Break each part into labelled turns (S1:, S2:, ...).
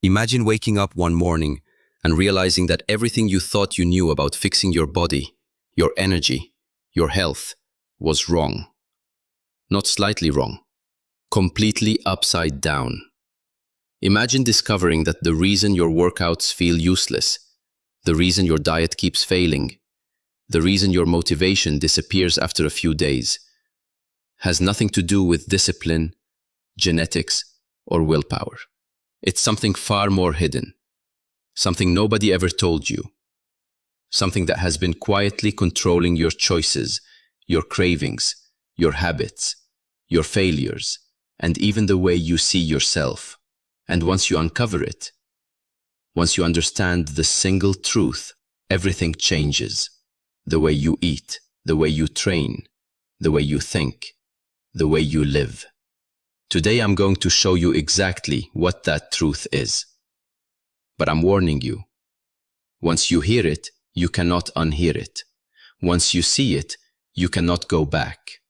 S1: Imagine waking up one morning and realizing that everything you thought you knew about fixing your body, your energy, your health was wrong. Not slightly wrong, completely upside down. Imagine discovering that the reason your workouts feel useless, the reason your diet keeps failing, the reason your motivation disappears after a few days, has nothing to do with discipline, genetics, or willpower. It's something far more hidden, something nobody ever told you, something that has been quietly controlling your choices, your cravings, your habits, your failures, and even the way you see yourself. And once you uncover it, once you understand the single truth, everything changes. The way you eat, the way you train, the way you think, the way you live. Today I'm going to show you exactly what that truth is. But I'm warning you. Once you hear it, you cannot unhear it. Once you see it, you cannot go back.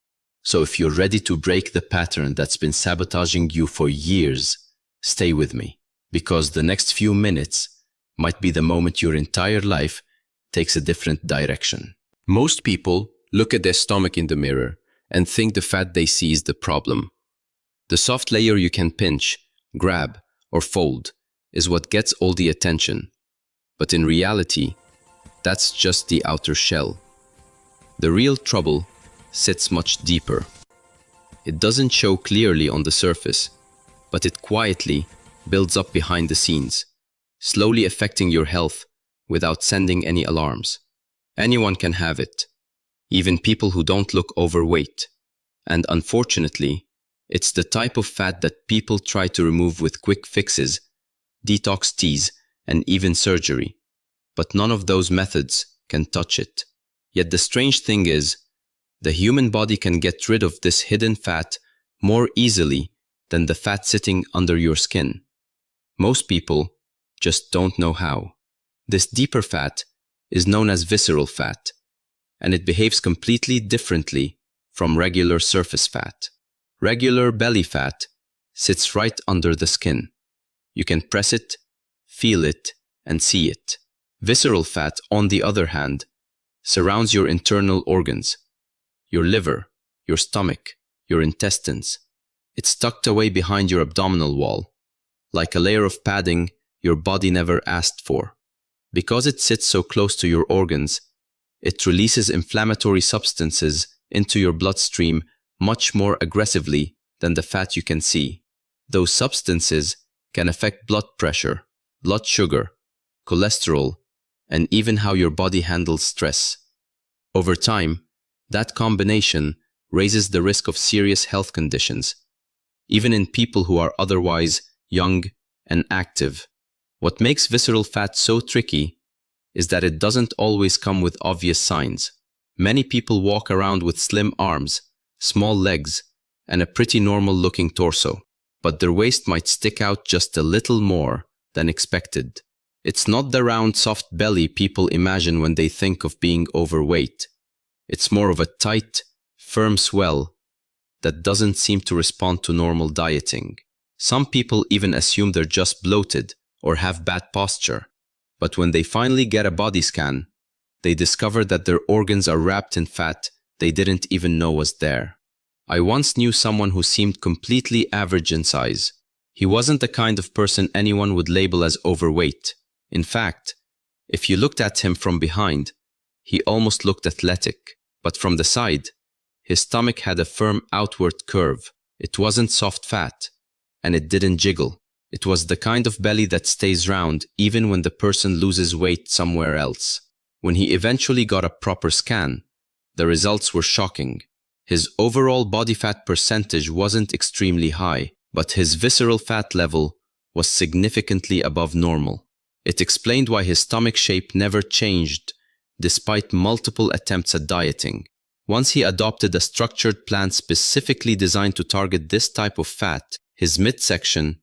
S1: So if you're ready to break the pattern that's been sabotaging you for years, stay with me, because the next few minutes might be the moment your entire life takes a different direction. Most people look at their stomach in the mirror and think the fat they see is the problem. The soft layer you can pinch, grab, or fold is what gets all the attention. But in reality, that's just the outer shell. The real trouble sits much deeper. It doesn't show clearly on the surface, but it quietly builds up behind the scenes, slowly affecting your health without sending any alarms. Anyone can have it, even people who don't look overweight. And unfortunately, it's the type of fat that people try to remove with quick fixes, detox teas, and even surgery. But none of those methods can touch it. Yet the strange thing is, the human body can get rid of this hidden fat more easily than the fat sitting under your skin. Most people just don't know how. This deeper fat is known as visceral fat, and it behaves completely differently from regular surface fat. Regular belly fat sits right under the skin. You can press it, feel it, and see it. Visceral fat, on the other hand, surrounds your internal organs, your liver, your stomach, your intestines. It's tucked away behind your abdominal wall, like a layer of padding your body never asked for. Because it sits so close to your organs, it releases inflammatory substances into your bloodstream much more aggressively than the fat you can see. Those substances can affect blood pressure, blood sugar, cholesterol, and even how your body handles stress. Over time, that combination raises the risk of serious health conditions, even in people who are otherwise young and active. What makes visceral fat so tricky is that it doesn't always come with obvious signs. Many people walk around with slim arms, small legs, and a pretty normal-looking torso, but their waist might stick out just a little more than expected. It's not the round, soft belly people imagine when they think of being overweight. It's more of a tight, firm swell that doesn't seem to respond to normal dieting. Some people even assume they're just bloated or have bad posture. But when they finally get a body scan, they discover that their organs are wrapped in fat they didn't even know was there. I once knew someone who seemed completely average in size. He wasn't the kind of person anyone would label as overweight. In fact, if you looked at him from behind, he almost looked athletic. But from the side, his stomach had a firm outward curve. It wasn't soft fat, and it didn't jiggle. It was the kind of belly that stays round even when the person loses weight somewhere else. When he eventually got a proper scan, the results were shocking. His overall body fat percentage wasn't extremely high, but his visceral fat level was significantly above normal. It explained why his stomach shape never changed despite multiple attempts at dieting. Once he adopted a structured plan specifically designed to target this type of fat, his midsection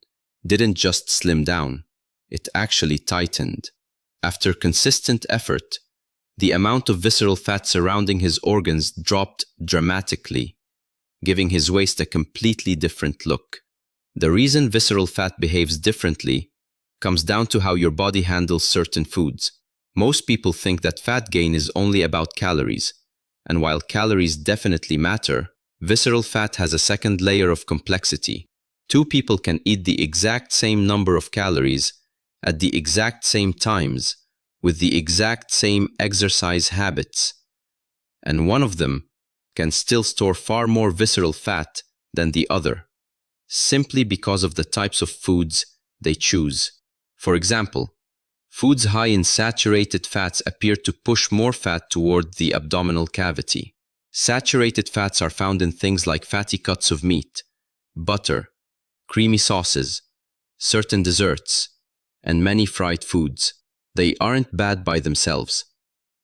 S1: didn't just slim down, it actually tightened. After consistent effort, the amount of visceral fat surrounding his organs dropped dramatically, giving his waist a completely different look. The reason visceral fat behaves differently comes down to how your body handles certain foods. Most people think that fat gain is only about calories, and while calories definitely matter, visceral fat has a second layer of complexity. Two people can eat the exact same number of calories at the exact same times with the exact same exercise habits, and one of them can still store far more visceral fat than the other, simply because of the types of foods they choose. For example, foods high in saturated fats appear to push more fat toward the abdominal cavity. Saturated fats are found in things like fatty cuts of meat, butter, creamy sauces, certain desserts, and many fried foods. They aren't bad by themselves.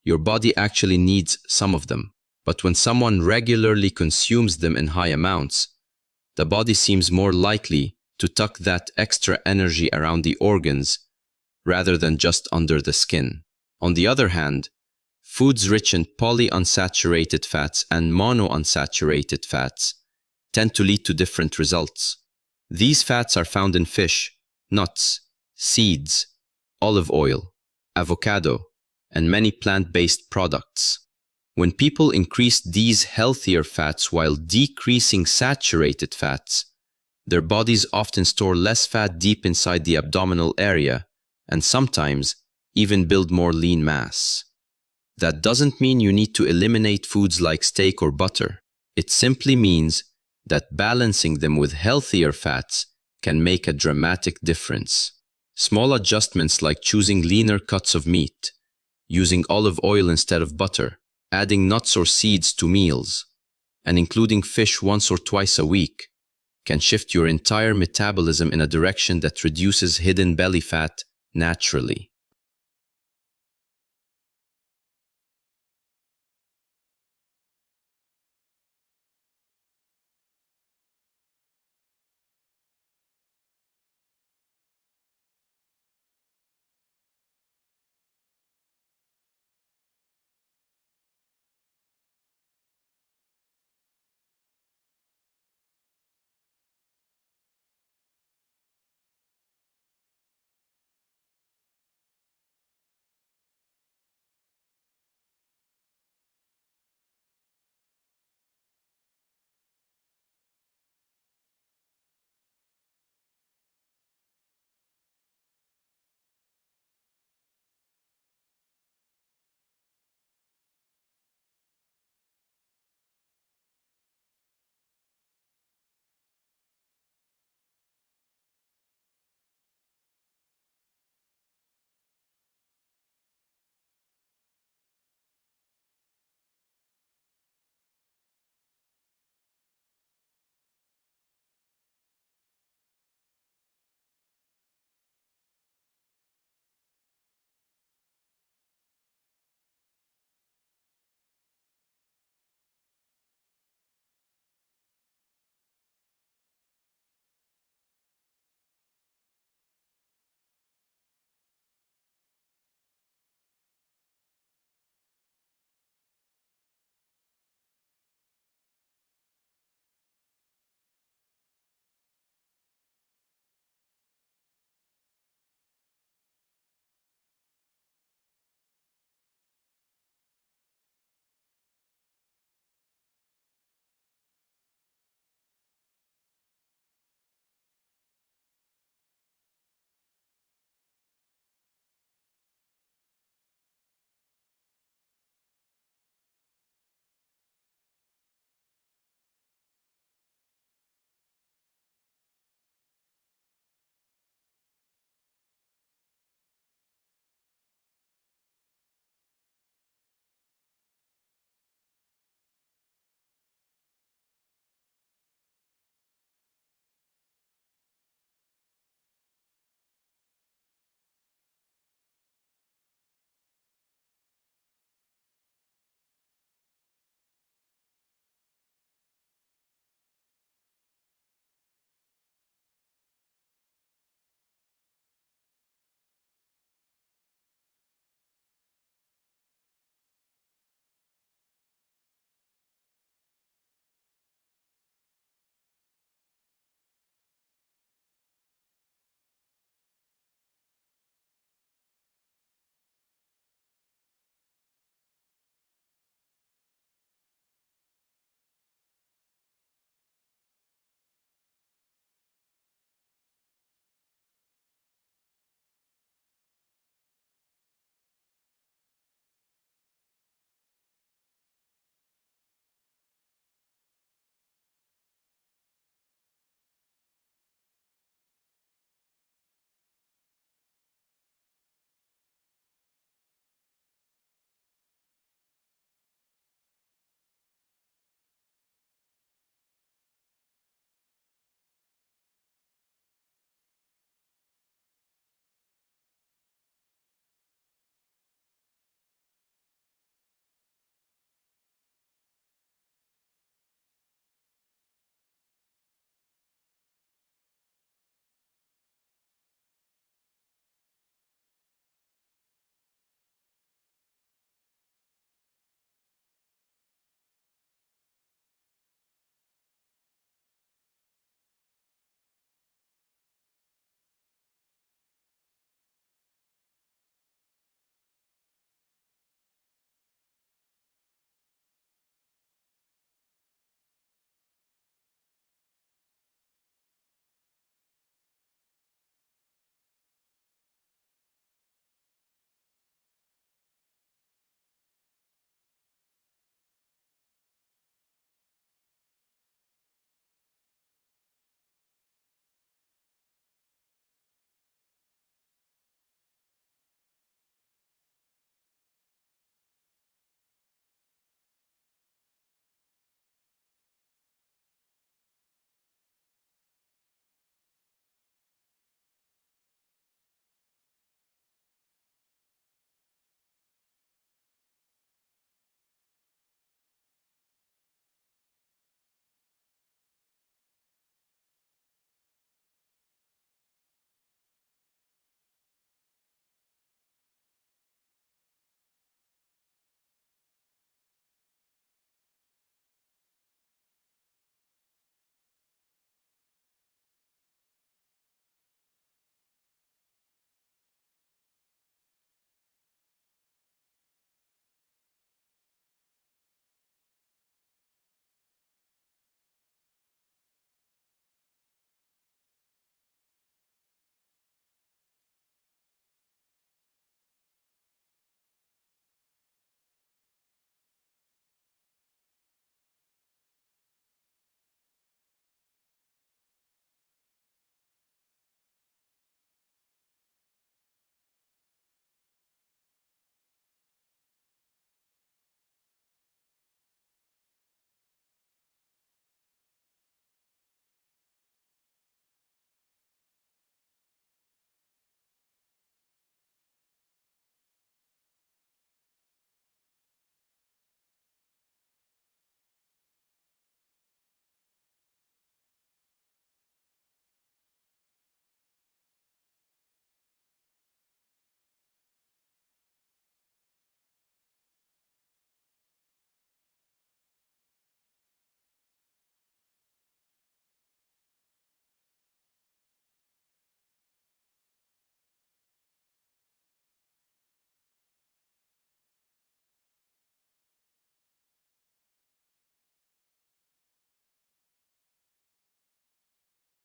S1: Your body actually needs some of them. But when someone regularly consumes them in high amounts, the body seems more likely to tuck that extra energy around the organs rather than just under the skin. On the other hand, foods rich in polyunsaturated fats and monounsaturated fats tend to lead to different results. These fats are found in fish, nuts, seeds, olive oil, avocado, and many plant-based products. When people increase these healthier fats while decreasing saturated fats, their bodies often store less fat deep inside the abdominal area and sometimes even build more lean mass. That doesn't mean you need to eliminate foods like steak or butter. It simply means that balancing them with healthier fats can make a dramatic difference. Small adjustments like choosing leaner cuts of meat, using olive oil instead of butter, adding nuts or seeds to meals, and including fish once or twice a week can shift your entire metabolism in a direction that reduces hidden belly fat naturally.